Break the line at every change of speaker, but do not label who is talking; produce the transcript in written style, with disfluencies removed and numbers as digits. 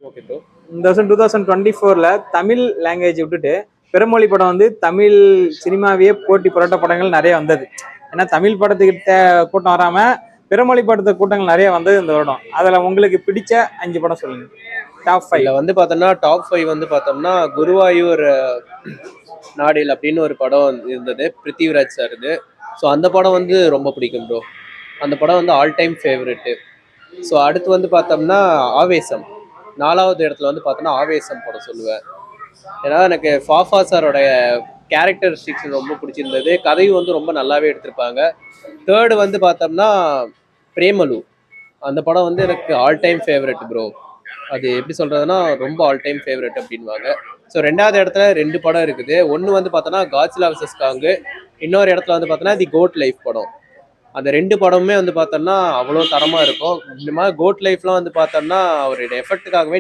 Okay bro.
இந்த வருஷம் 2024ல Tamil language விட்டுட்டு பிறமொழி படம் வந்து தமிழ் சினிமாவையே போட்டி புரட்ட படங்கள் நிறைய வந்தது. ஏன்னா தமிழ் படத்துக்கிட்ட கூட்டம் வராம பிறமொழி படத்துக்கு கூட்டங்கள் நிறைய வந்தது இந்த வருடம். அதுல உங்களுக்கு பிடிச்ச 5 படம் சொல்லுங்க. டாப் 5.
இதுல வந்து பார்த்தோம்னா டாப் 5 வந்து பார்த்தோம்னா குருவாயூர் நாடில் அப்படின்னு ஒரு படம் இருந்தது, பிருத்திவிராஜ் சார் இது. ஸோ அந்த படம் வந்து ரொம்ப பிடிக்கும் ப்ரோ. அந்த படம் வந்து ஆல் டைம் ஃபேவரெட்டு. ஸோ அடுத்து வந்து பார்த்தோம்னா ஆவேசம். 4வது இடத்துல வந்து பார்த்தோம்னா ஆவேசம் படம் சொல்லுவேன். ஏன்னா எனக்கு ஃபாஃபா சாரோடைய கேரக்டரிஸ்டிக்ஸ் ரொம்ப பிடிச்சிருந்தது. கதையும் வந்து ரொம்ப நல்லாவே எடுத்திருப்பாங்க. தேர்டு வந்து பார்த்தோம்னா பிரேமலு. அந்த படம் வந்து எனக்கு ஆல் டைம் ஃபேவரெட் ப்ரோ. அது எப்படி சொல்றதுன்னா ரொம்ப ஆல் டைம் ஃபேவரெட் அப்படின்வாங்க. ஸோ 2வது இடத்துல 2 படம் இருக்குது. ஒன்று வந்து பார்த்தோன்னா காட்ஸிலா vs காங்கு, இன்னொரு இடத்துல வந்து பார்த்தோன்னா தி கோட் லைஃப் படம். அந்த 2 படமுமே வந்து பார்த்தோம்னா அவ்வளோ தரமாக இருக்கும். இந்த மாதிரி கோட் லைஃப்லாம் வந்து பார்த்தோம்னா அவருடைய எஃபெக்ட்டுக்காகவே